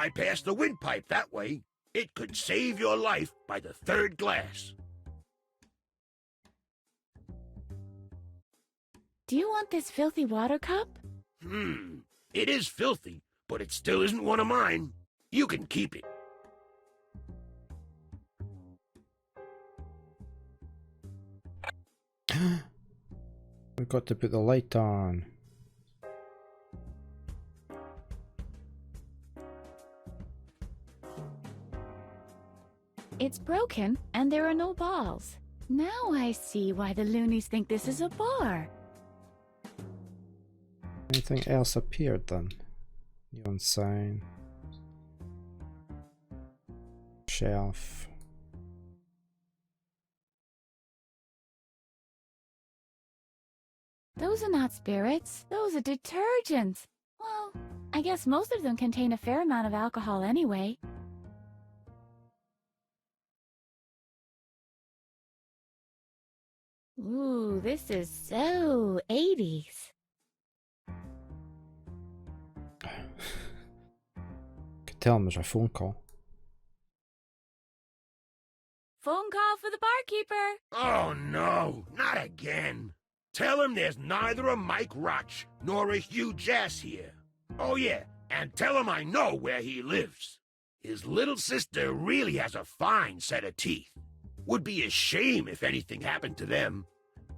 bypass the windpipe that way. It could save your life by the third glass. Do you want this filthy water cup? It is filthy, but it still isn't one of mine. You can keep it. We've got to put the light on. It's broken, and there are no balls. Now I see why the loonies think this is a bar. Anything else appeared then? Neon sign. Shelf. Those are not spirits. Those are detergents. Well, I guess most of them contain a fair amount of alcohol anyway. Ooh, this is so 80s. Could tell him there's a phone call. Phone call for the barkeeper. Oh no, not again. Tell him there's neither a Mike Roch nor a Hugh Jass here. Oh yeah, and tell him I know where he lives. His little sister really has a fine set of teeth. Would be a shame if anything happened to them.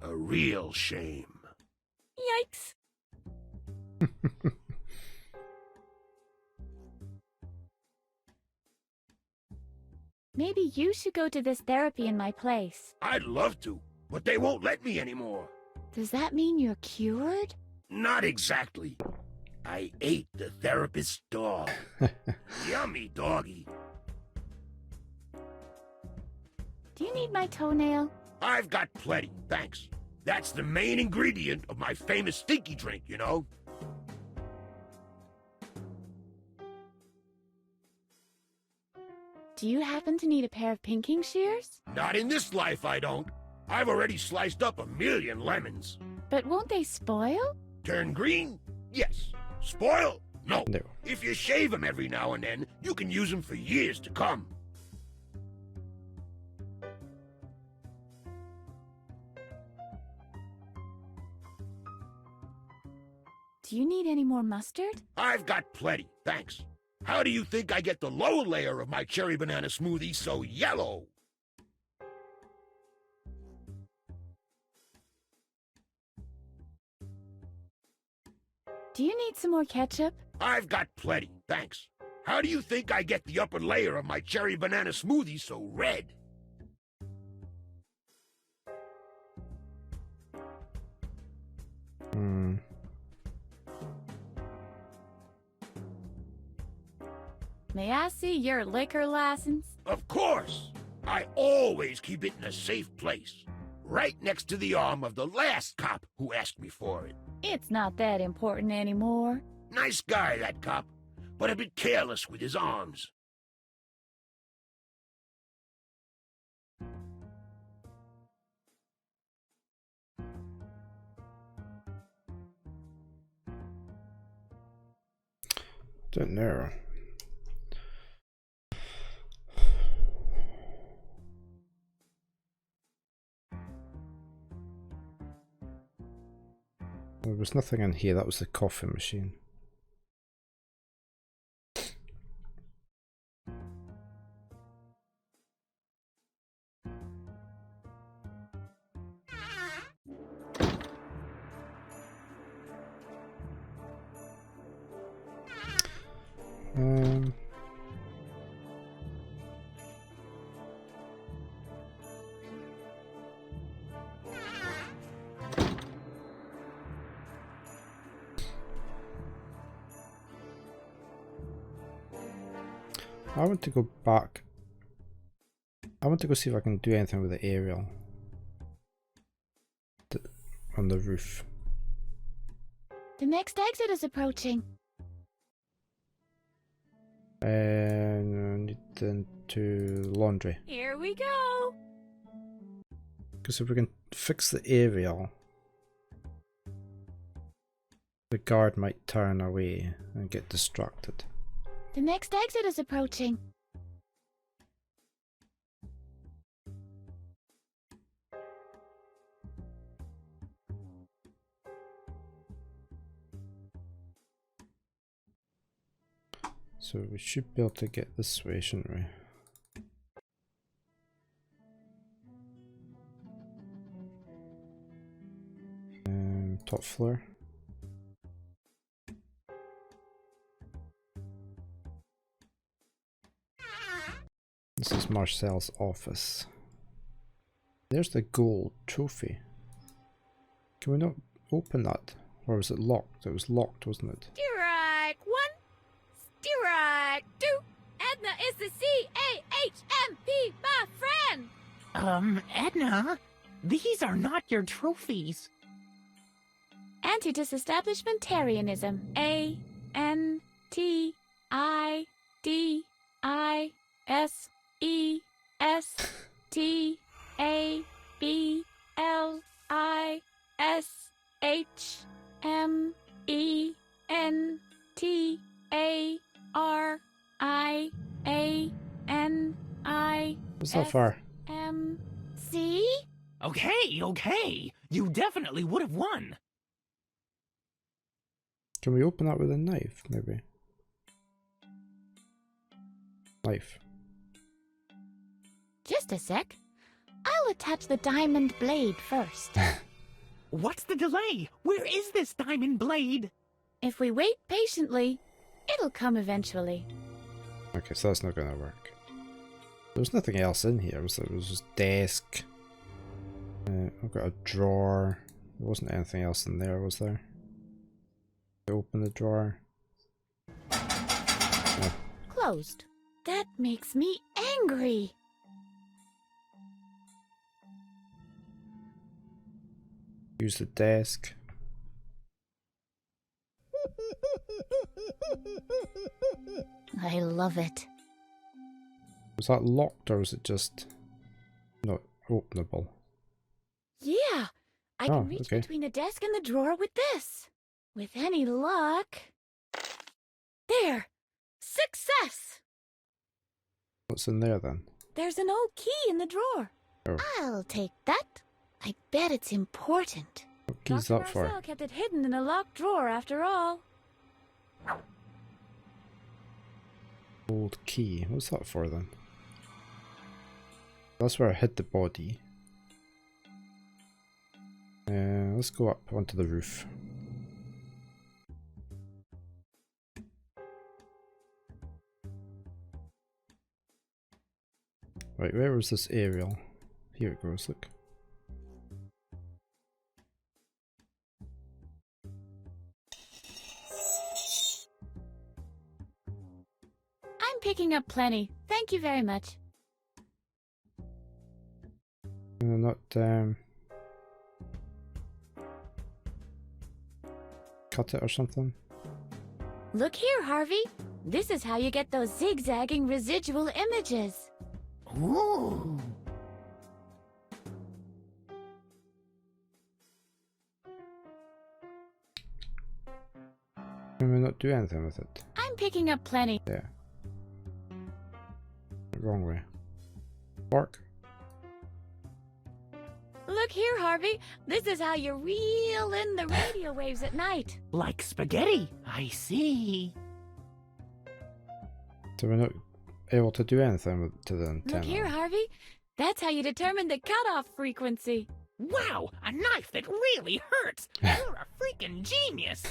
A real shame. Yikes. Maybe you should go to this therapy in my place. I'd love to, but they won't let me anymore. Does that mean you're cured? Not exactly. I ate the therapist's dog. Yummy doggy. Do you need my toenail? I've got plenty, thanks. That's the main ingredient of my famous stinky drink, you know? Do you happen to need a pair of pinking shears? Not in this life, I don't. I've already sliced up 1,000,000 lemons. But won't they spoil? Turn green? Yes. Spoil? No. No. If you shave them every now and then, you can use them for years to come. Do you need any more mustard? I've got plenty, thanks. How do you think I get the lower layer of my cherry banana smoothie so yellow? Do you need some more ketchup? I've got plenty, thanks. How do you think I get the upper layer of my cherry banana smoothie so red? May I see your liquor license? Of course! I always keep it in a safe place. Right next to the arm of the last cop who asked me for it. It's not that important anymore. Nice guy, that cop, but a bit careless with his arms. Don't know. There was nothing in here, that was the coffee machine. I want to go back. I want to go see if I can do anything with the aerial on the roof. The next exit is approaching. And I need into laundry. Here we go. Because if we can fix the aerial, the guard might turn away and get distracted. The next exit is approaching. So we should be able to get this way, shouldn't we? Top floor. This is Marcel's office. There's the gold trophy. Can we not open that? Or was it locked? It was locked, wasn't it? Strike one. Strike two. Edna is the CAHMP, my friend. Edna, these are not your trophies. Anti-disestablishmentarianism. ANTIDISTABLISHMENTARIANI. What's that for? See? Okay. You definitely would have won. Can we open that with a knife, maybe? Knife. Just a sec. I'll attach the diamond blade first. What's the delay? Where is this diamond blade? If we wait patiently, it'll come eventually. Okay, so that's not gonna work. There was nothing else in here. It was just desk. I've got a drawer. There wasn't anything else in there, was there? Open the drawer. Oh. Closed. That makes me angry. Use the desk. I love it. Was that locked or was it just not openable? Yeah, I can reach okay. between the desk and the drawer with this. With any luck... There! Success! What's in there then? There's an old key in the drawer. Oh. I'll take that. I bet it's important. What key's Dr. that for? Marcel kept it hidden in a locked drawer after all. Old key. What's that for then? That's where I hid the body. Let's go up onto the roof. Right, where was this aerial? Here it goes, look. I'm picking up plenty. Thank you very much. Not cut it or something. Look here, Harvey. This is how you get those zigzagging residual images. Ooh. Can we not do anything with it? I'm picking up plenty. There. Wrong way. Bark. Look here, Harvey. This is how you reel in the radio waves at night. Like spaghetti. I see. So we're not able to do anything with to the antenna. Look here, Harvey. That's how you determine the cutoff frequency. Wow, a knife that really hurts. You're a freaking genius.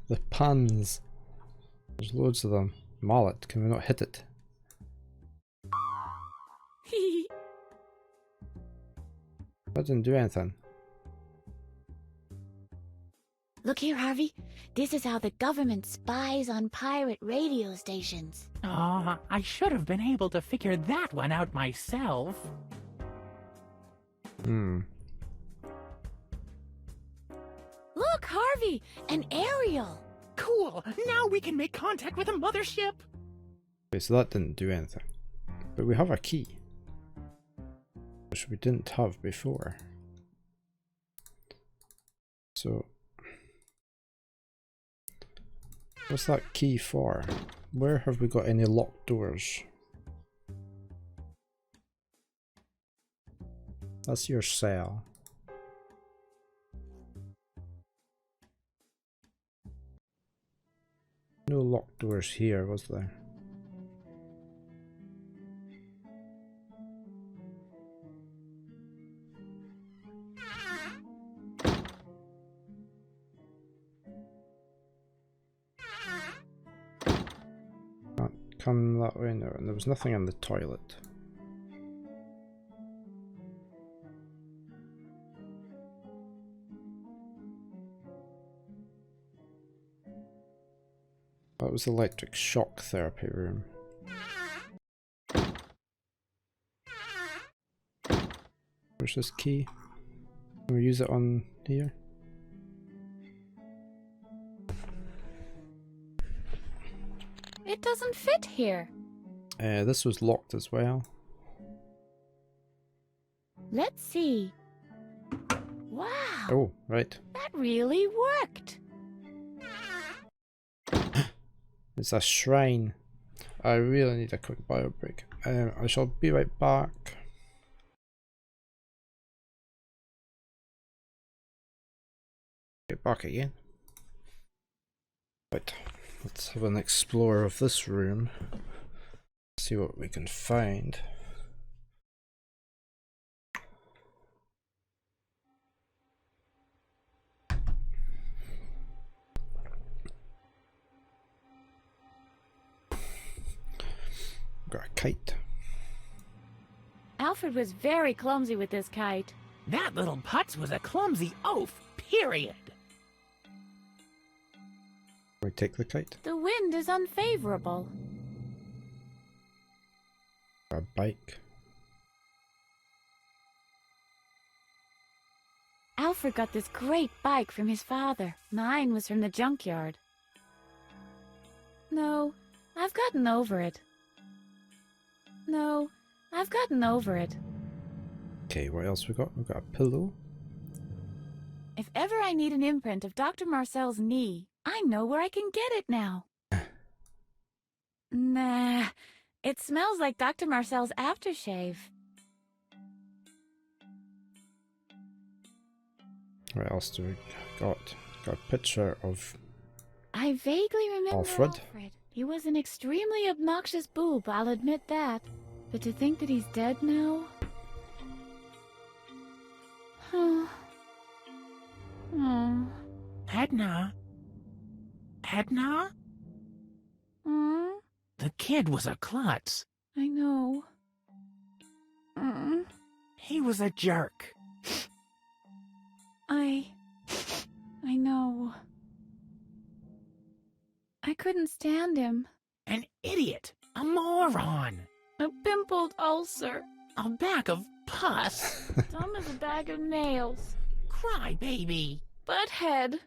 The puns. There's loads of them. Mallet, can we not hit it? That didn't do anything. Look here, Harvey. This is how the government spies on pirate radio stations. Oh, I should have been able to figure that one out myself. Look, Harvey! An aerial! Cool! Now we can make contact with a mothership! Okay, so that didn't do anything. But we have a key. Which we didn't have before. So... what's that key for? where have we got any locked doors? That's your cell. No locked doors here, was there? Can't come that way, no, and there was nothing in the toilet. That was the electric shock therapy room. Where's this key? Can we use it on here? It doesn't fit here. This was locked as well. Let's see. Wow, Oh, right. that really worked. It's a shrine. I really need a quick bio break. I shall be right back. Get back again. Right, let's have an explore of this room. See what we can find. Got a kite. Alfred was very clumsy with this kite. That little putz was a clumsy oaf, period. We take the kite. The wind is unfavorable. Got a bike. Alfred got this great bike from his father. Mine was from the junkyard. No, I've gotten over it. No, I've gotten over it. Okay, what else we got? We've got a pillow. If ever I need an imprint of Dr. Marcel's knee, I know where I can get it now. Nah, it smells like Dr. Marcel's aftershave. What else do we got? Got a picture of I vaguely remember Alfred. He was an extremely obnoxious boob, I'll admit that. But to think that he's dead now? Edna? Edna? The kid was a klutz. I know. He was a jerk. I know. I couldn't stand him. An idiot. A moron. A pimpled ulcer. A bag of pus. Dumb as a bag of nails. Cry baby. Butthead.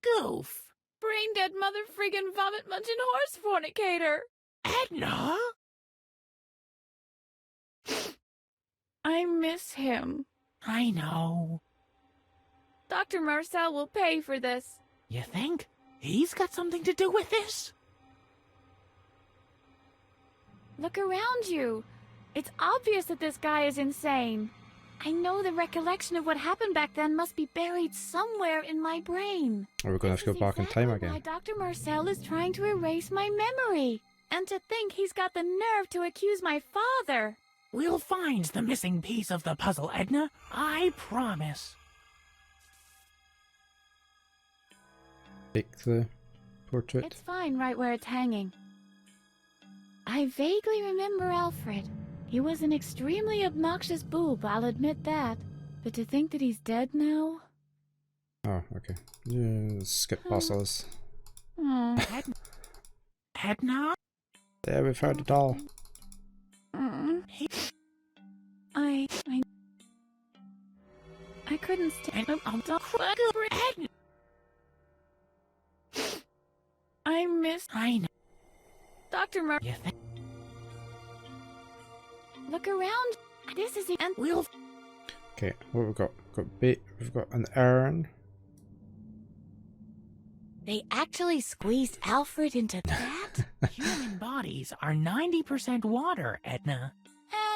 Goof. Brain dead mother friggin' vomit munching horse fornicator. Edna? I miss him. I know. Dr. Marcel will pay for this. You think? He's got something to do with this? Look around you. It's obvious that this guy is insane. I know the recollection of what happened back then must be buried somewhere in my brain. Are we going to have to go back in time Why again? Dr. Marcel is trying to erase my memory. And to think he's got the nerve to accuse my father. We'll find the missing piece of the puzzle, Edna. I promise. Take the portrait. It's fine right where it's hanging. I vaguely remember Alfred. He was an extremely obnoxious boob, I'll admit that. But to think that he's dead now? Oh, okay. Yeah, skip past all this. Edna? Yeah, we've heard it all. I couldn't stand. I miss. I know. Dr. Mar. You think? Look around. This is the end. We'll. Okay, what have we got? We've got bait. We've got an urn. They actually squeezed Alfred into that? Human bodies are 90% water, Edna.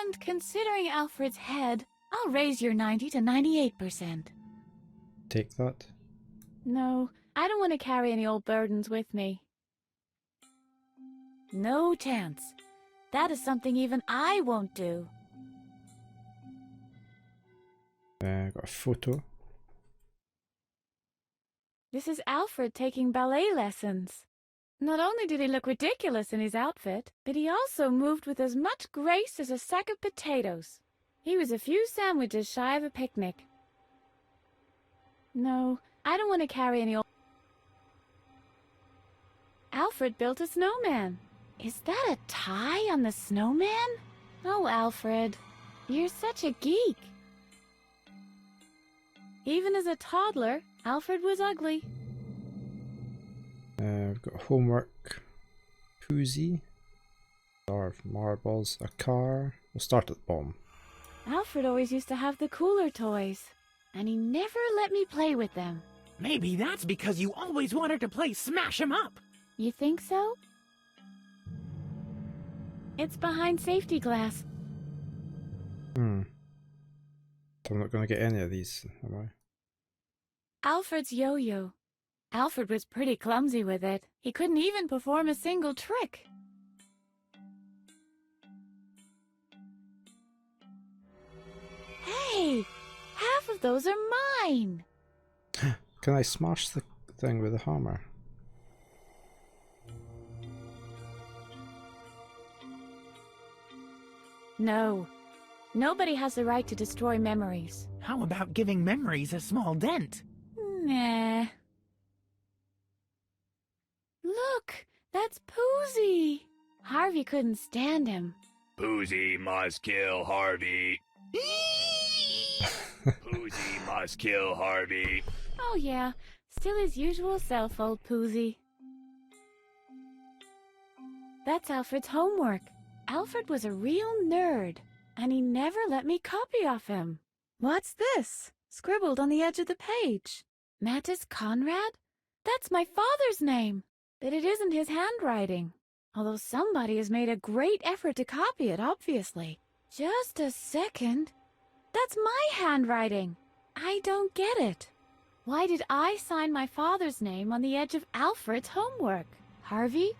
And considering Alfred's head, I'll raise your 90 to 98%. Take that. No, I don't want to carry any old burdens with me. No chance. That is something even I won't do. Got a photo. This is Alfred taking ballet lessons. Not only did he look ridiculous in his outfit, but he also moved with as much grace as a sack of potatoes. He was a few sandwiches shy of a picnic. No, I don't want to carry any old... Alfred built a snowman. Is that a tie on the snowman? Oh, Alfred, you're such a geek. Even as a toddler, Alfred was ugly. We've got homework, koozie, jar of marbles, a car. We'll start at the bottom. Alfred always used to have the cooler toys, and he never let me play with them. Maybe that's because you always wanted to play Smash 'em Up. You think so? It's behind safety glass. I'm not going to get any of these, am I? Alfred's yo-yo. Alfred was pretty clumsy with it. He couldn't even perform a single trick. Hey! Half of those are mine! Can I smash the thing with a hammer? No. Nobody has the right to destroy memories. How about giving memories a small dent? Nah. Look! That's Poozy! Harvey couldn't stand him. Poozy must kill Harvey. Poozy must kill Harvey. Oh yeah, still his usual self, old Poozy. That's Alfred's homework. Alfred was a real nerd, and he never let me copy off him. What's this? Scribbled on the edge of the page. Mattis Conrad? That's my father's name, but it isn't his handwriting. Although somebody has made a great effort to copy it, obviously. Just a second. That's my handwriting. I don't get it. Why did I sign my father's name on the edge of Alfred's homework? Harvey,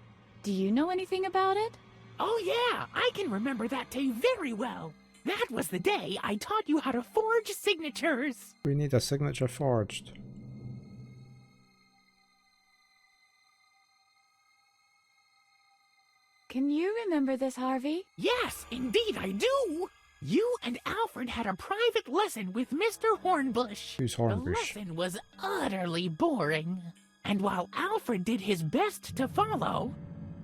do you know anything about it? Oh yeah, I can remember that day very well. That was the day I taught you how to forge signatures. We need a signature forged. Can you remember this, Harvey? Yes, indeed I do. You and Alfred had a private lesson with Mr. Hornbush. Who's The Hornbush? lesson was utterly boring. And while Alfred did his best to follow,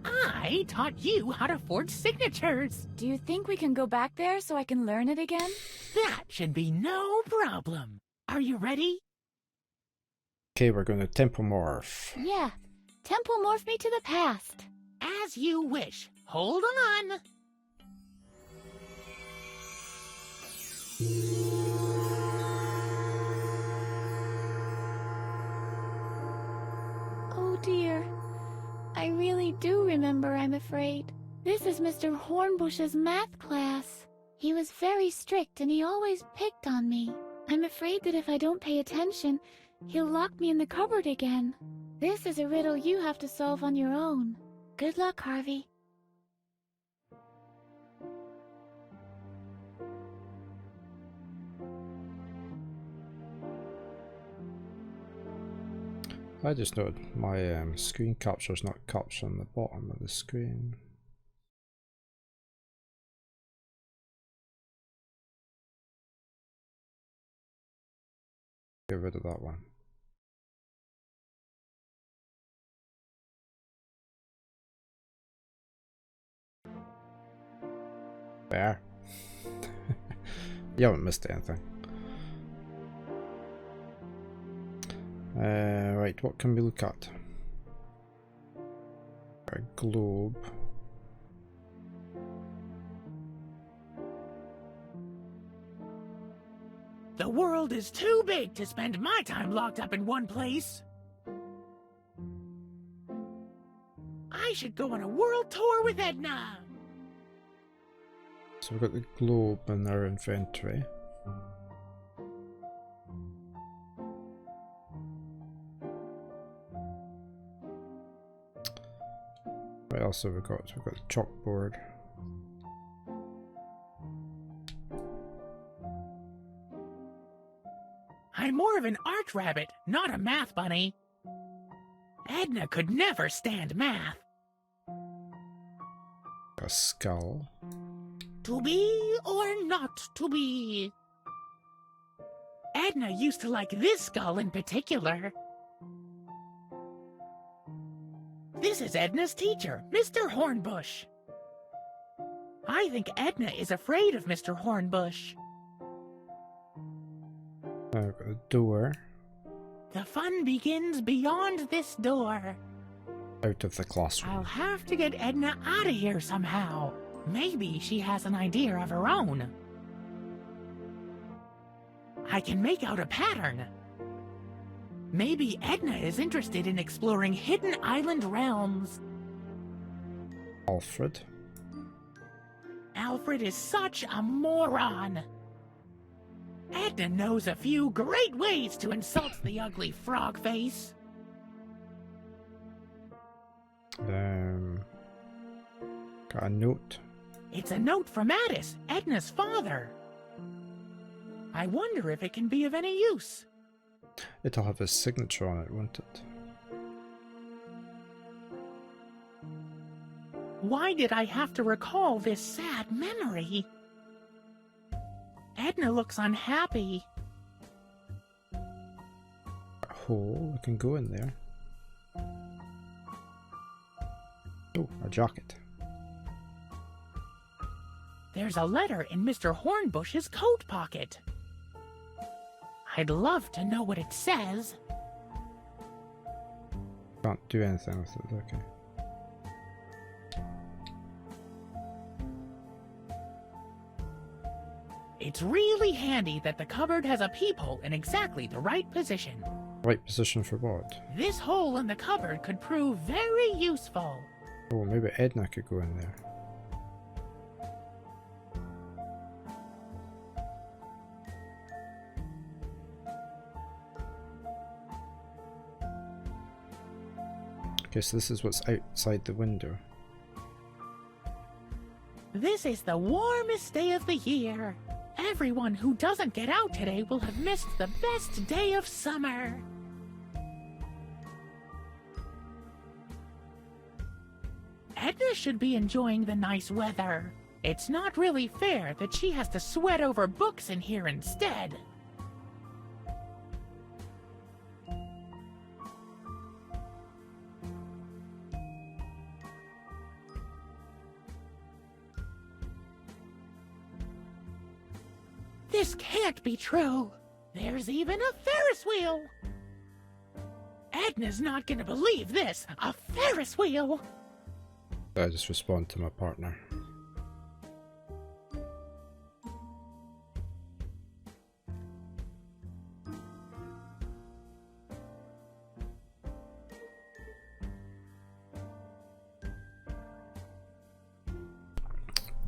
I taught you how to forge signatures. Do you think we can go back there so I can learn it again? That should be no problem. Are you ready? Okay, we're going to temple morph. Yeah. Temple morph me to the past. As you wish. Hold on. Oh dear. I really do remember, I'm afraid. This is Mr. Hornbush's math class. He was very strict and he always picked on me. I'm afraid that if I don't pay attention, he'll lock me in the cupboard again. This is a riddle you have to solve on your own. Good luck, Harvey. I just noted my screen capture is not capturing the bottom of the screen. Get rid of that one. There. You haven't missed anything. Right, what can we look at? A globe. The world is too big to spend my time locked up in one place. I should go on a world tour with Edna. So we've got the globe in our inventory. What else have we got? So we've got the chalkboard. I'm more of an art rabbit, not a math bunny. Edna could never stand math. A skull. To be or not to be? Edna used to like this skull in particular. This is Edna's teacher, Mr. Hornbush. I think Edna is afraid of Mr. Hornbush. I've got a door. The fun begins beyond this door. Out of the classroom. I'll have to get Edna out of here somehow. Maybe she has an idea of her own. I can make out a pattern. Maybe Edna is interested in exploring hidden island realms. Alfred. Alfred is such a moron. Edna knows a few great ways to insult the ugly frog face. Got a note. It's a note from Addis, Edna's father. I wonder if it can be of any use. It'll have his signature on it, won't it? Why did I have to recall this sad memory? Edna looks unhappy. A hole, we can go in there. Oh, a jacket. There's a letter in Mr. Hornbush's coat pocket. I'd love to know what it says. Can't do anything with it, okay. It's really handy that the cupboard has a peephole in exactly the right position. Right position for what? This hole in the cupboard could prove very useful. Oh, maybe Edna could go in there. Okay, so this is what's outside the window. This is the warmest day of the year. Everyone who doesn't get out today will have missed the best day of summer. Edna should be enjoying the nice weather. It's not really fair that she has to sweat over books in here instead. This can't be true. There's even a Ferris wheel. Edna's not gonna believe this. A Ferris wheel. I just respond to my partner.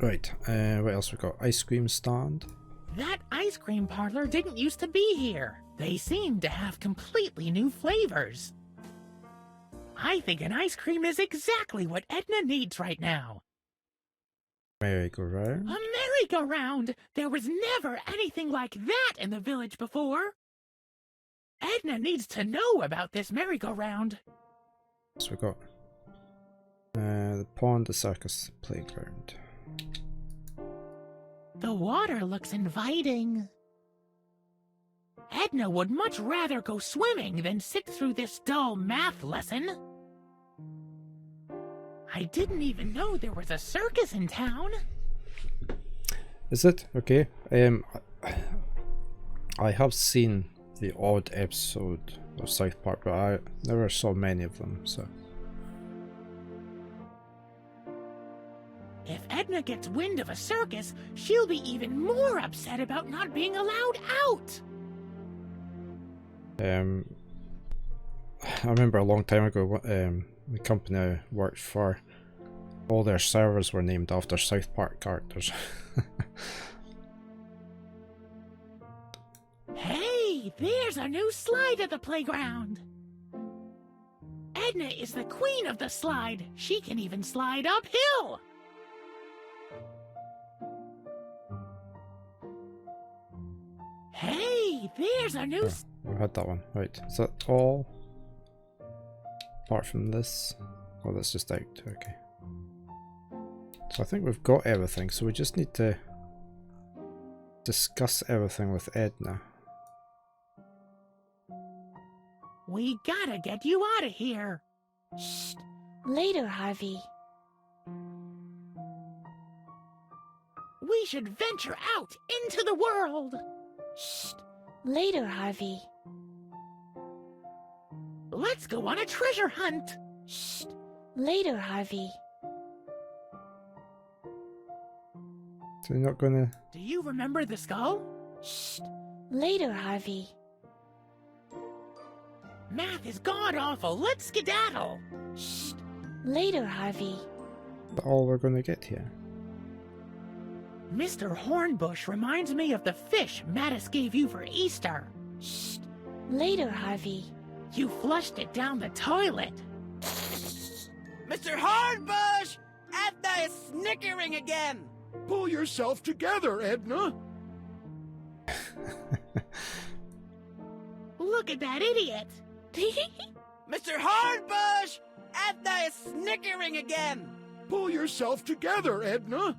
Right, what else we got? Ice cream stand. That ice cream parlor didn't used to be here. They seem to have completely new flavors. I think an ice cream is exactly what Edna needs right now. Merry-go-round. A merry-go-round! There was never anything like that in the village before. Edna needs to know about this merry-go-round. So we got the pond, the circus, the playground. The water looks inviting. Edna would much rather go swimming than sit through this dull math lesson. I didn't even know there was a circus in town. Is it? Okay. I have seen the odd episode of South Park, but I never saw many of them, so. If Edna gets wind of a circus, she'll be even more upset about not being allowed out. I remember a long time ago, the company I worked for, all their servers were named after South Park characters. Hey, there's a new slide at the playground. Edna is the queen of the slide. She can even slide uphill. Hey, there's a new... We had that one. Right, is that all? Apart from this? Oh, that's just out. Okay. So I think we've got everything, so we just need to discuss everything with Edna. We gotta get you out of here. Shh. Later, Harvey. We should venture out into the world. Shh. Later, Harvey. Let's go on a treasure hunt. Shh. Later, Harvey. So you're not gonna... Do you remember the skull? Shh. Later, Harvey. Math is god-awful. Let's skedaddle. Shh. Later, Harvey. Is that all we're gonna get here? Mr. Hornbush reminds me of the fish Mattis gave you for Easter. Shh. Later, Harvey. You flushed it down the toilet. Mr. Hornbush! Edna is snickering again! Pull yourself together, Edna. Look at that idiot. Mr. Hornbush! Edna is snickering again! Pull yourself together, Edna.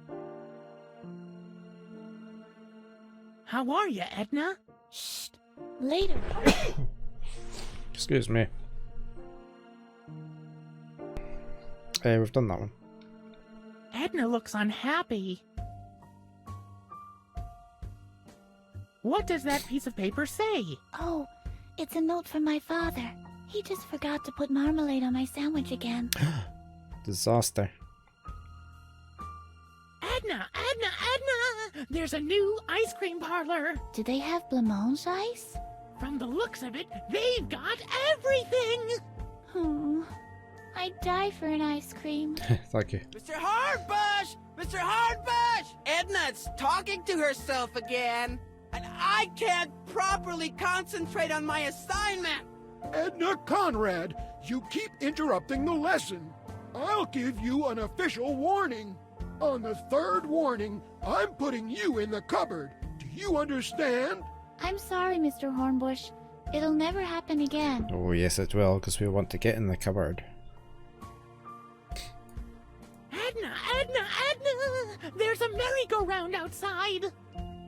How are you, Edna? Shh. Later. Excuse me. Hey, we've done that one. Edna looks unhappy. What does that piece of paper say? Oh, it's a note from my father. He just forgot to put marmalade on my sandwich again. Disaster. Edna! Edna! Edna! There's a new ice cream parlor. Do they have blancmange ice? From the looks of it, they've got everything. I'd die for an ice cream. Thank you. Mr. Hornbush! Mr. Hornbush! Edna's talking to herself again, and I can't properly concentrate on my assignment! Edna Conrad, you keep interrupting the lesson. I'll give you an official warning. On the third warning, I'm putting you in the cupboard. Do you understand? I'm sorry, Mr. Hornbush. It'll never happen again. Oh yes it will, because we want to get in the cupboard. Edna! Edna! Edna! There's a merry-go-round outside.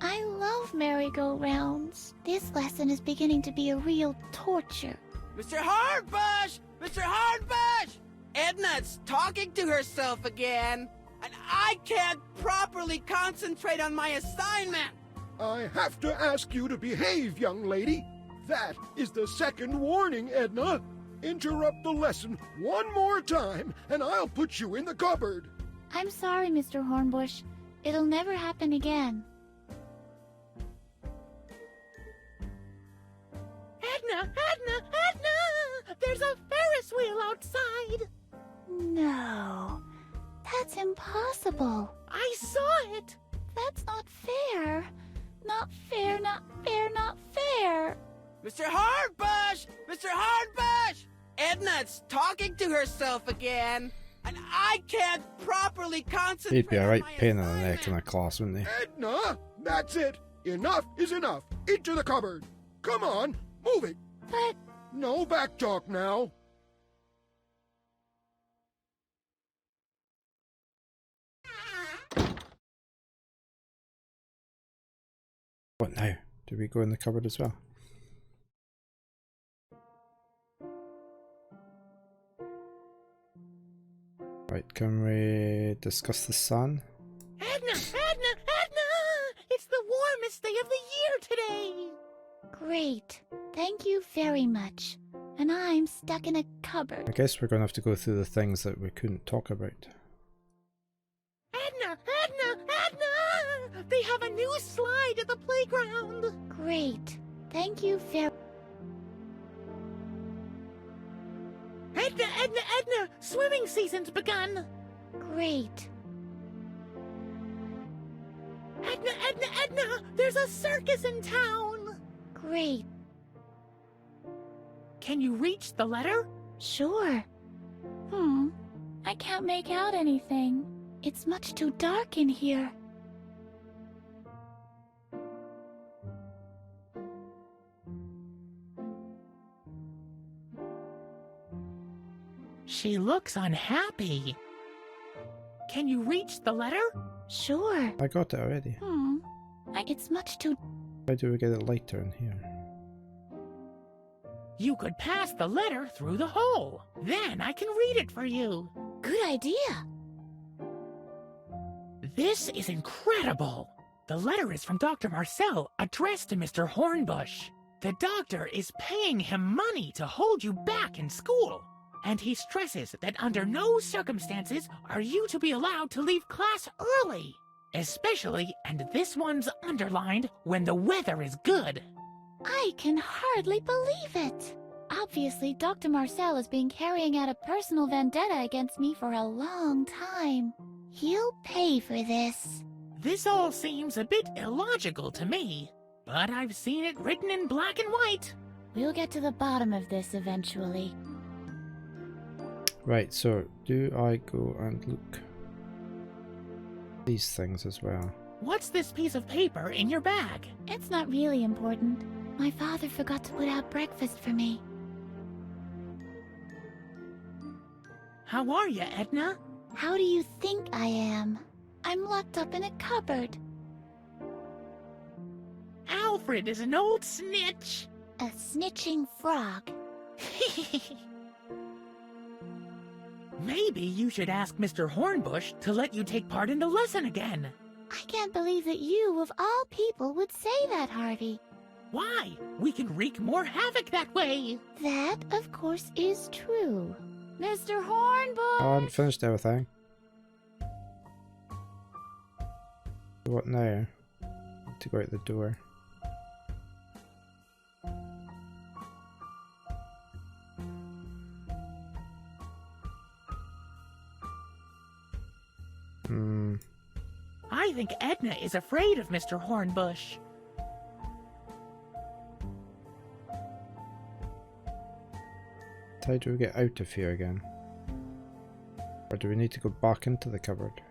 I love merry-go-rounds. This lesson is beginning to be a real torture. Mr. Hornbush! Mr. Hornbush! Edna's talking to herself again, and I can't properly concentrate on my assignment! I have to ask you to behave, young lady. That is the second warning, Edna. Interrupt the lesson one more time, and I'll put you in the cupboard. I'm sorry, Mr. Hornbush. It'll never happen again. Edna! Edna! Edna! There's a Ferris wheel outside. No, that's impossible. I saw it. That's not fair. Not fair, not fair, not fair. Mr. Hornbush! Mr. Hornbush! Edna's talking to herself again, and I can't properly concentrate. He'd be a right on my pain in the assignment. neck in a class, wouldn't he? Edna, that's it. Enough is enough. Into the cupboard. Come on, move it. But No back talk now. What now? Do we go in the cupboard as well? Right, can we discuss the sun? Edna! Edna! Edna! It's the warmest day of the year today. great. Thank you very much. And I'm stuck in a cupboard. I guess we're going to have to go through the things that we couldn't talk about. Edna! Edna! Edna! They have a new slide at the playground. Great. Thank you very... Edna! Edna! Edna! swimming season's begun. Great. Edna, there's a circus in town. Great. Can you reach the letter? Sure. I can't make out anything. It's much too dark in here. She looks unhappy. Can you reach the letter? Sure. I got it already. It's much too... How do we get it lighter in here? You could pass the letter through the hole. Then I can read it for you. Good idea. This is incredible. The letter is from Dr. Marcel, addressed to Mr. Hornbush. The doctor is paying him money to hold you back in school. And he stresses that under no circumstances are you to be allowed to leave class early. Especially, and this one's underlined, when the weather is good. I can hardly believe it. Obviously, Dr. Marcel has been carrying out a personal vendetta against me for a long time. He'll pay for this. This all seems a bit illogical to me, but I've seen it written in black and white. We'll get to the bottom of this eventually. Right, so do I go and look these things as well? What's this piece of paper in your bag? It's not really important. My father forgot to put out breakfast for me. How are you, Edna? How do you think I am? I'm locked up in a cupboard. Alfred is an old snitch. A snitching frog. Maybe you should ask Mr. Hornbush to let you take part in the lesson again. I can't believe that you, of all people, would say that, Harvey. Why? We can wreak more havoc that way. That, of course, is true. Mr. Hornbush! I haven't finished everything. What now? To go out the door. I think Edna is afraid of Mr. Hornbush. How do we get out of here again? Or do we need to go back into the cupboard?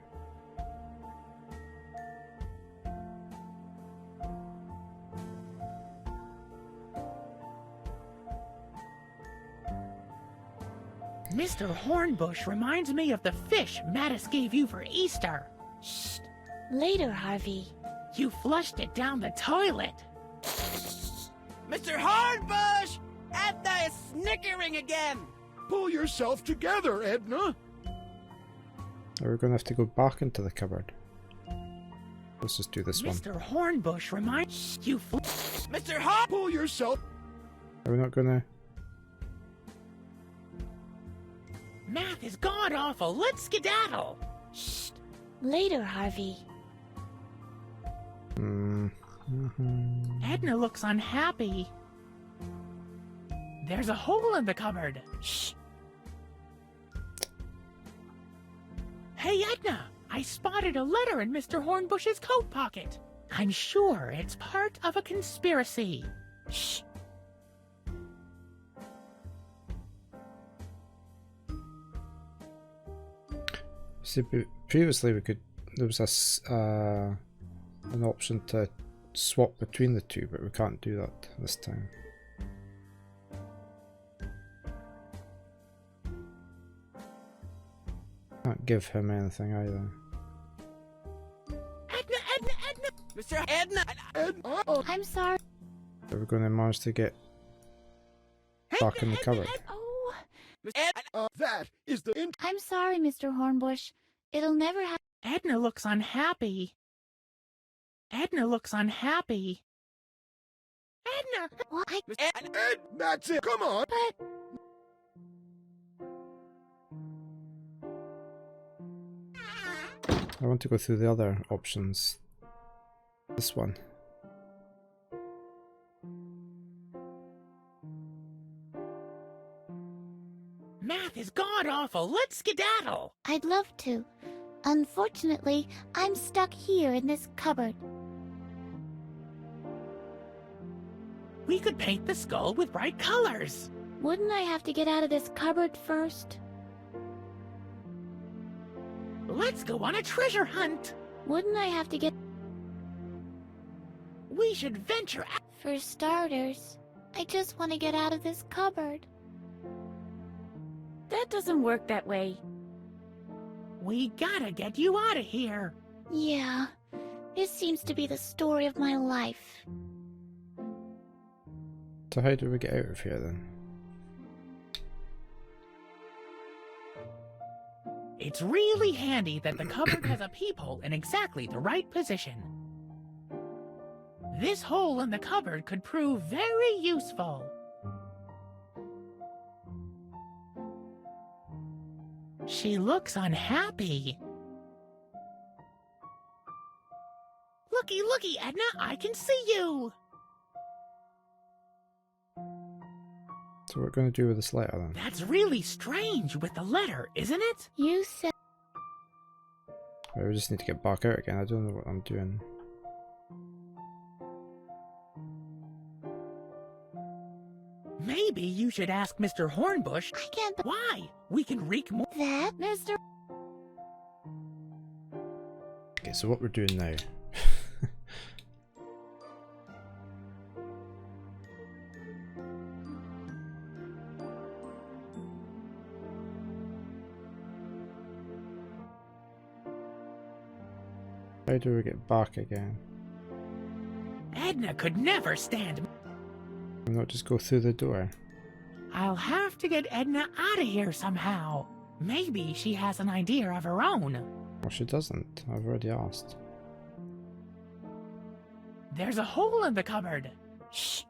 Mr. Hornbush reminds me of the fish Mattis gave you for Easter. Shh. Later, Harvey. You flushed it down the toilet. Mr. Hornbush! Edna is snickering again! Pull yourself together, Edna. Are we going to have to go back into the cupboard? Let's just do this one. Mr. Hornbush reminds you. Mr. Horn! Pull yourself. Are we not going to... Math is god-awful. Let's skedaddle. Shh. Later, Harvey. Edna looks unhappy. There's a hole in the cupboard. Shh. Hey, Edna! I spotted a letter in Mr. Hornbush's coat pocket. I'm sure it's part of a conspiracy. Shh. See, previously there was an option to swap between the two, but we can't do that this time. Can't give him anything either. Edna! Mr. Edna! I'm sorry. Are we going to manage to get back in the cupboard? Oh, That is the I'm sorry, Mr. Hornbush. It'll never happen. Edna looks unhappy. Edna looks unhappy. Edna! What? Ed, that's it. Come on. But I want to go through the other options. This one. Math is god-awful. Let's skedaddle. I'd love to. Unfortunately, I'm stuck here in this cupboard. We could paint the skull with bright colors. Wouldn't I have to get out of this cupboard first? Let's go on a treasure hunt. Wouldn't I have to get... We should venture out. For starters, I just want to get out of this cupboard. That doesn't work that way. We gotta get you out of here. Yeah, this seems to be the story of my life. So how do we get out of here then? It's really handy that the cupboard has a peephole in exactly the right position. This hole in the cupboard could prove very useful. She looks unhappy. Looky, looky, Edna, I can see you. So what we're going to do with this letter then? That's really strange with the letter, isn't it? You said... Well, we just need to get back out again. I don't know what I'm doing. Maybe you should ask Mr. Hornbush. I can't... Why? We can wreak more. That, Mr. Okay, so what we're doing now. How do we get back again? Edna could never stand. Can we not just go through the door? I'll have to get Edna out of here somehow. Maybe she has an idea of her own. Well, she doesn't. I've already asked. There's a hole in the cupboard. Shh.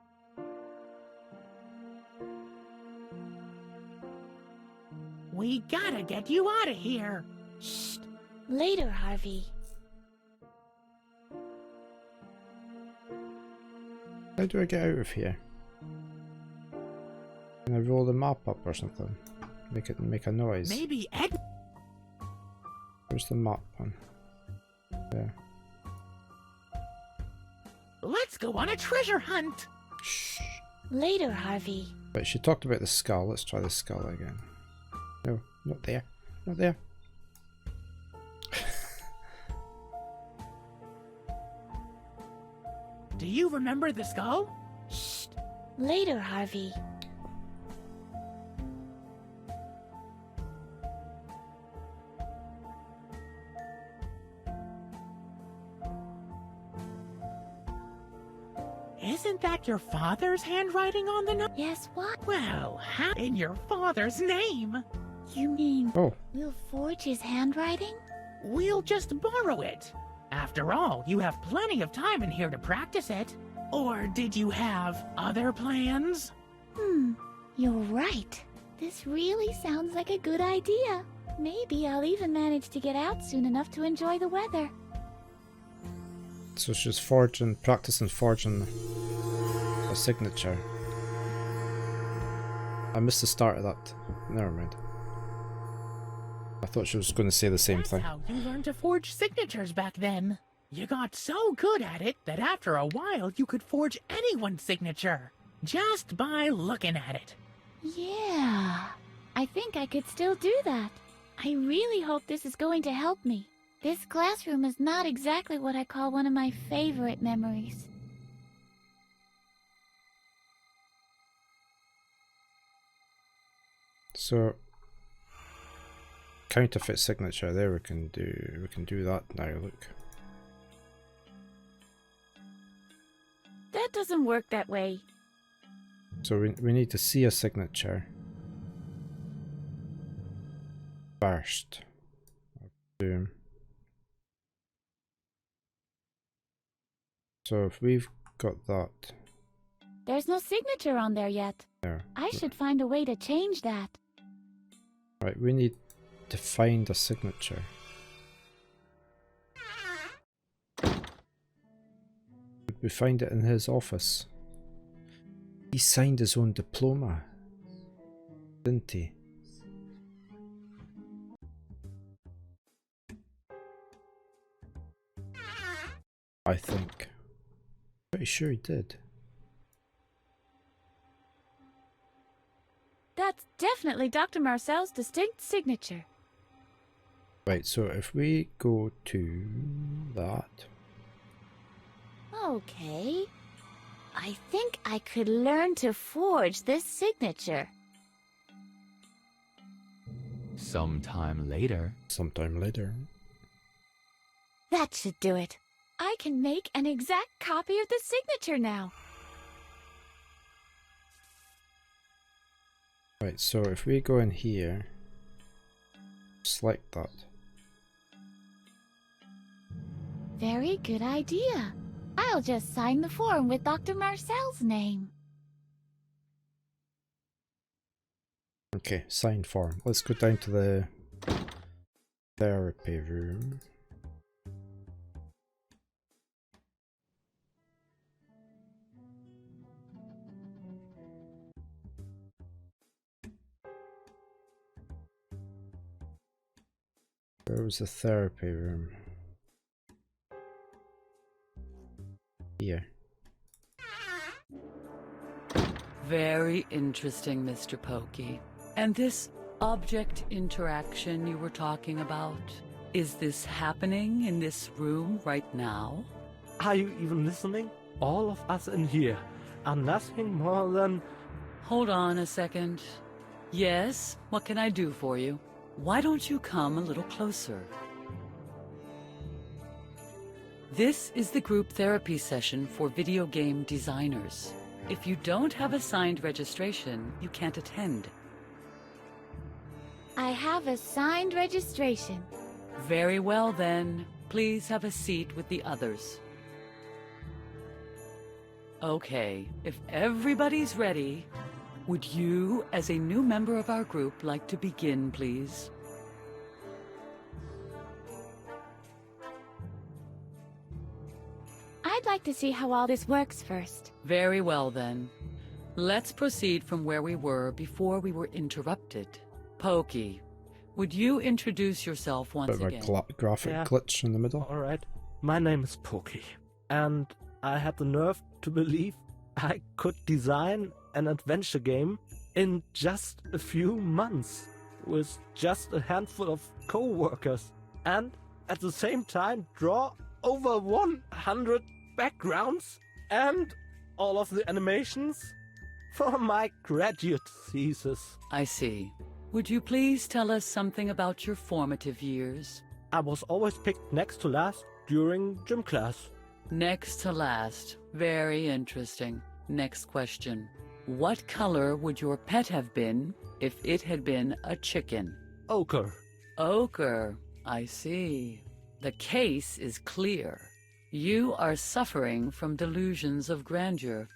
We gotta get you out of here. Shh. Later, Harvey. How do I get out of here? Can I roll the map up or something? Make it make a noise. Maybe Edna. Where's the map one? There. Let's go on a treasure hunt. Shh. Later, Harvey. But she talked about the skull. Let's try the skull again. No, not there. Not there. Do you remember the skull? Shh. Later, Harvey. Isn't that your father's handwriting on the note? Yes, what? Well, how in your father's name? You mean Oh, we'll forge his handwriting? We'll just borrow it. After all, you have plenty of time in here to practice it. Or did you have other plans? You're right. This really sounds like a good idea. Maybe I'll even manage to get out soon enough to enjoy the weather. so she's practicing forging a signature. I missed the start of that. Never mind. I thought she was going to say the same That's thing. how you learned to forge signatures back then. You got so good at it that after a while you could forge anyone's signature, just by looking at it. Yeah, I think I could still do that. I really hope this is going to help me. This classroom is not exactly what I call one of my favorite memories. So, counterfeit signature. There we can do that now. Look. That doesn't work that way. So we need to see a signature first. Boom. So if we've got that There's no signature on there yet. there. I should find a way to change that. Right, we need to find a signature. We find it in his office. He signed his own diploma, didn't he? I think. Pretty sure he did. That's definitely Dr. Marcel's distinct signature. Right, so if we go to that. Okay. I think I could learn to forge this signature. Sometime later. That should do it. I can make an exact copy of the signature now. Right, so if we go in here, select that. Very good idea. I'll just sign the form with Dr. Marcel's name. Okay, sign form. Let's go down to the therapy room. Where was the therapy room? Here. Very interesting, Mr. Pokey. And this object interaction you were talking about, is this happening in this room right now? Are you even listening? All of us in here are nothing more than... Hold on a second. Yes, what can I do for you? Why don't you come a little closer? This is the group therapy session for video game designers. If you don't have a signed registration, you can't attend. I have a signed registration. Very well then. Please have a seat with the others. Okay, if everybody's ready, would you, as a new member of our group, like to begin, please? I'd like to see how all this works first. Very well then. Let's proceed from where we were before we were interrupted. Pokey, would you introduce yourself once Bit again? of a graphic glitch in the middle. Alright, my name is Pokey, and I had the nerve to believe I could design an adventure game in just a few months, with just a handful of co-workers, and at the same time draw over 100 backgrounds and all of the animations for my graduate thesis. I see. Would you please tell us something about your formative years? I was always picked next to last during gym class. Next to last. Very interesting. Next question. What color would your pet have been if it had been a chicken? Ochre. Ochre. I see. The case is clear. You are suffering from delusions of grandeur.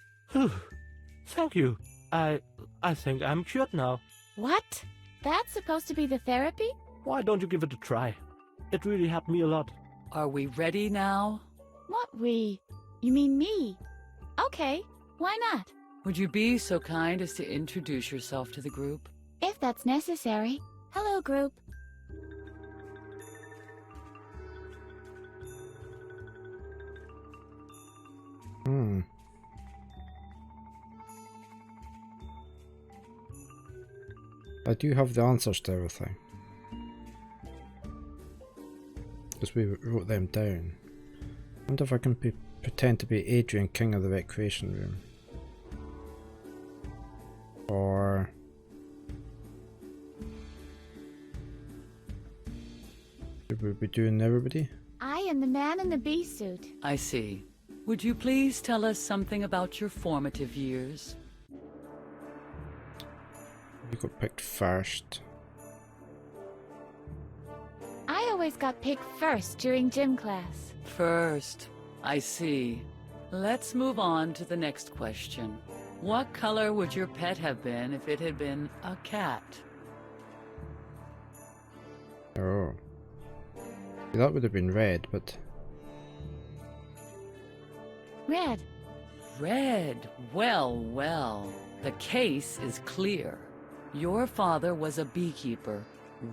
Thank you. I think I'm cured now. What? That's supposed to be the therapy? Why don't you give it a try? It really helped me a lot. Are we ready now? What we? You mean me? Okay, why not? Would you be so kind as to introduce yourself to the group? If that's necessary. Hello, group. I do have the answers to everything. Because we wrote them down. I wonder if I can pretend to be Adrian, King of the Recreation Room. Or... should we be doing everybody? I am the man in the bee suit. I see. Would you please tell us something about your formative years? You got picked first. I always got picked first during gym class. First. I see. Let's move on to the next question. What color would your pet have been if it had been a cat? Oh. That would have been red, but... Red. Red. Well, well. The case is clear. Your father was a beekeeper.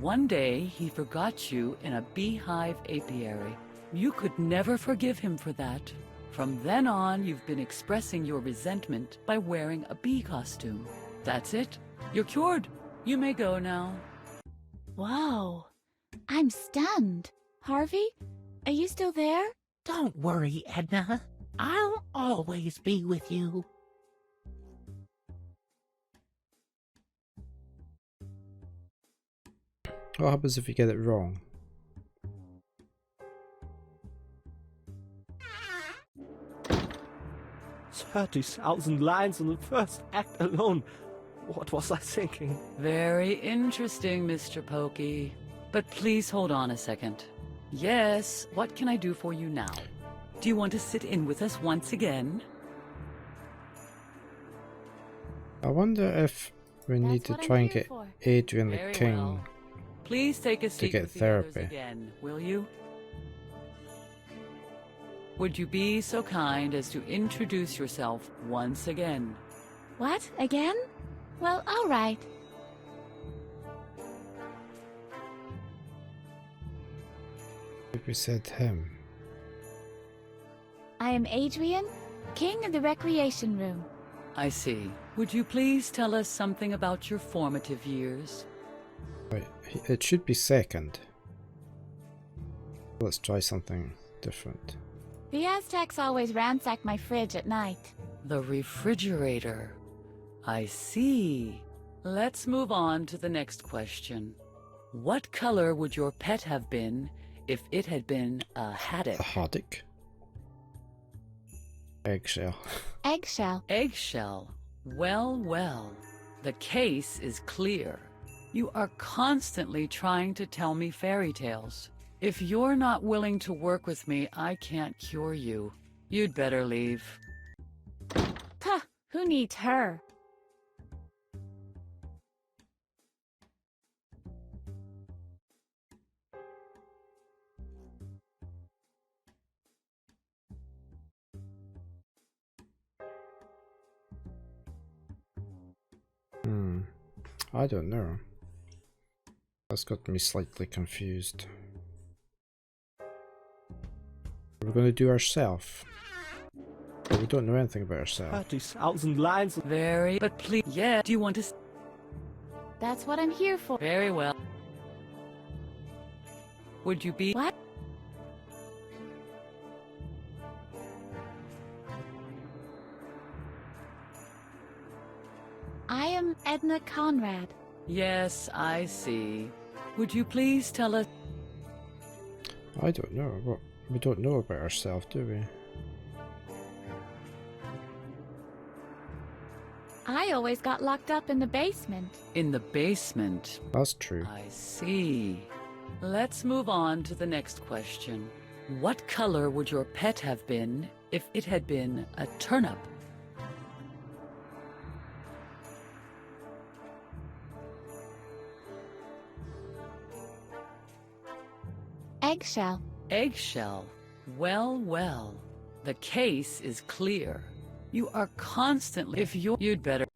One day he forgot you in a beehive apiary. You could never forgive him for that. From then on, you've been expressing your resentment by wearing a bee costume. That's it. You're cured. You may go now. Whoa. I'm stunned. Harvey, are you still there? Don't worry, Edna. I'll always be with you. What happens if you get it wrong? 30,000 lines in the first act alone. What was I thinking? Very interesting, Mr. Pokey. But please hold on a second. Yes, what can I do for you now? Do you want to sit in with us once again? I wonder if we need to what I'm try and here get for. Adrian the Very King. well. Please take a seat get with the others therapy. again, will you? Would you be so kind as to introduce yourself once again? What? Again? Well, all right. If we said him. I am Adrian, King of the Recreation Room. I see. Would you please tell us something about your formative years? Wait, it should be second. Let's try something different. The Aztecs always ransack my fridge at night. The refrigerator. I see. Let's move on to the next question. What color would your pet have been if it had been a haddock? A haddock? Eggshell. Eggshell. Eggshell. Well, well. The case is clear. You are constantly trying to tell me fairy tales. If you're not willing to work with me, I can't cure you. You'd better leave. Puh, who needs her? I don't know. That's got me slightly confused. We're going to do ourselves. But we don't know anything about ourselves. 30,000 lines. Very, but please, yeah, do you want to? That's what I'm here for. Very well. Would you be? What? I am Edna Conrad. Yes, I see. Would you please tell us? I don't know. What? We don't know about ourselves, do we? I always got locked up in the basement. In the basement. That's true. I see. Let's move on to the next question. What color would your pet have been if it had been a turnip? Eggshell. Eggshell. Well, well. The case is clear. You are constantly. If you'd better.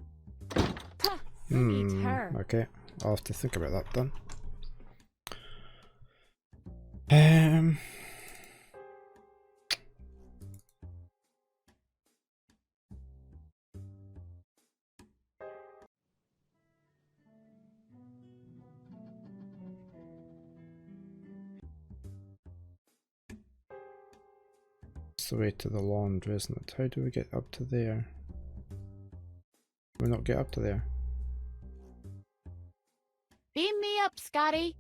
Puh, who needs her? Okay, I'll have to think about that then. It's the way to the laundry, isn't it? How do we get up to there? Can we not get up to there? Beam me up, Scotty.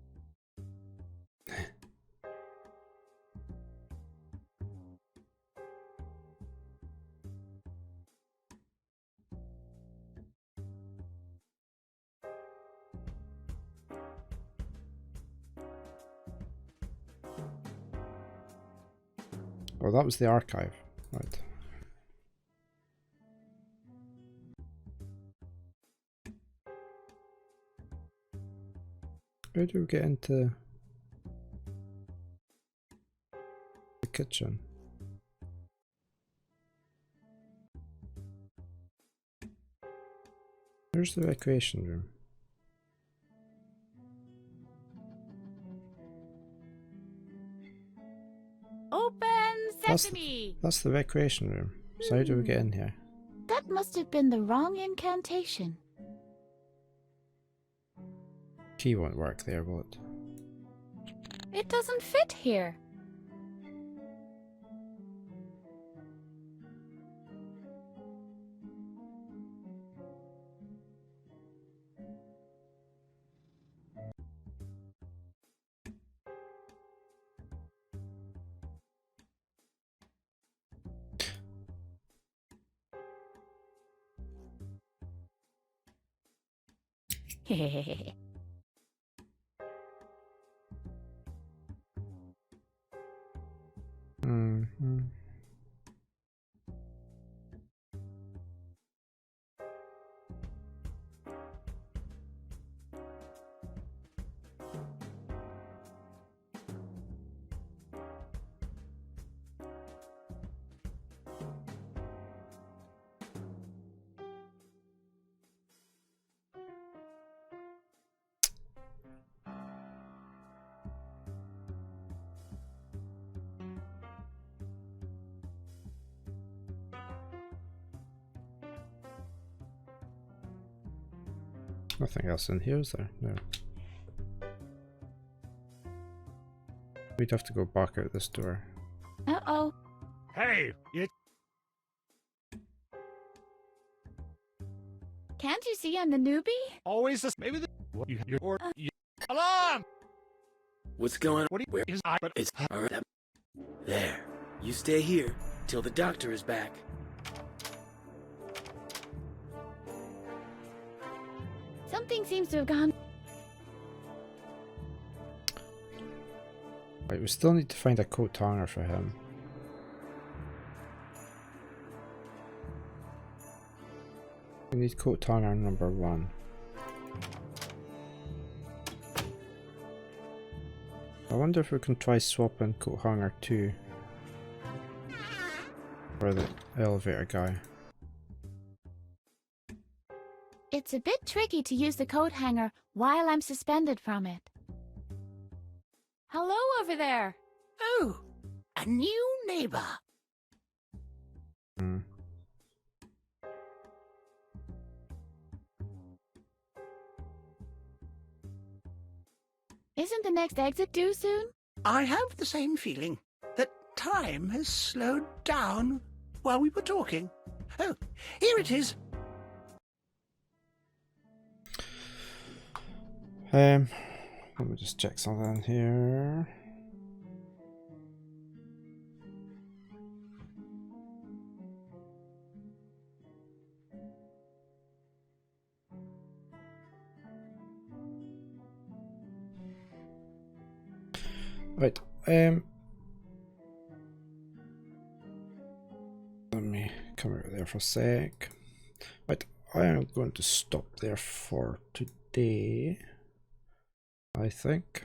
Oh, that was the archive. Right. How do we get into the kitchen? Where's the recreation room? Sesame! That's the recreation room. So how do we get in here? That must have been the wrong incantation. Key won't work there, will it? It doesn't fit here. Hehehehe. Mm-hmm. Nothing else in here, is there? No. We'd have to go back out this door. Uh-oh. Hey, you... Can't you see I'm the newbie? Always this... Maybe the... What you... Or... You... Alarm! What's going on? What Where is I... But it's alright. There. You stay here till the doctor is back. Something seems to have gone. Right, we still need to find a coat hanger for him. We need coat hanger number 1. I wonder if we can try swapping coat hanger 2 for the elevator guy. It's a bit tricky to use the coat hanger while I'm suspended from it. Hello over there. Oh, a new neighbor. Hmm. Isn't the next exit due soon? I have the same feeling that time has slowed down while we were talking. Oh, here it is. Let me just check something here. Right, let me come out there for a sec. Right, I am going to stop there for today, I think.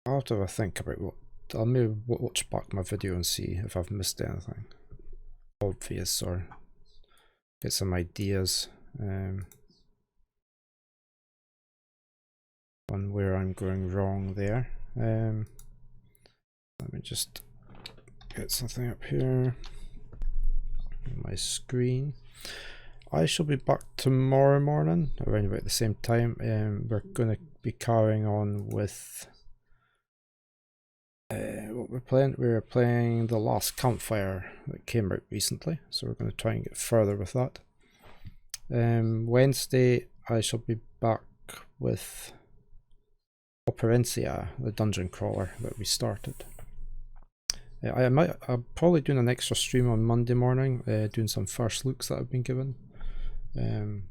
I'll have to have a think about what I'll maybe watch back my video and see if I've missed anything obvious or get some ideas on where I'm going wrong there. Let me just get something up here on my screen. I shall be back tomorrow morning around about the same time. We're going to be carrying on with what we're playing. We're playing the last campfire that came out recently, so we're going to try and get further with that. Wednesday I shall be back with Operencia, the dungeon crawler that we started. I'm probably doing an extra stream on Monday morning, doing some first looks that I've been given.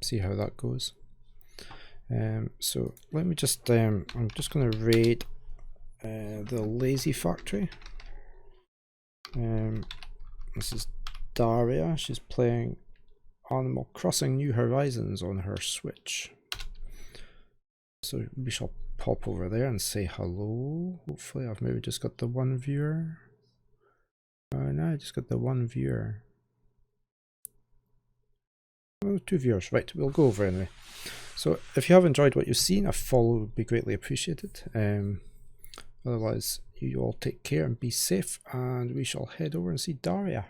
See how that goes. So let me just I'm just going to raid the Lazy Factory. This is Daria. She's playing Animal Crossing New Horizons on her Switch, so we shall pop over there and say hello. Hopefully I've maybe just got the one viewer. No, I just got the one viewer. Oh, 2 viewers. Right, we'll go over anyway. So if you have enjoyed what you've seen, a follow would be greatly appreciated. Otherwise, you all take care and be safe, and we shall head over and see Daria.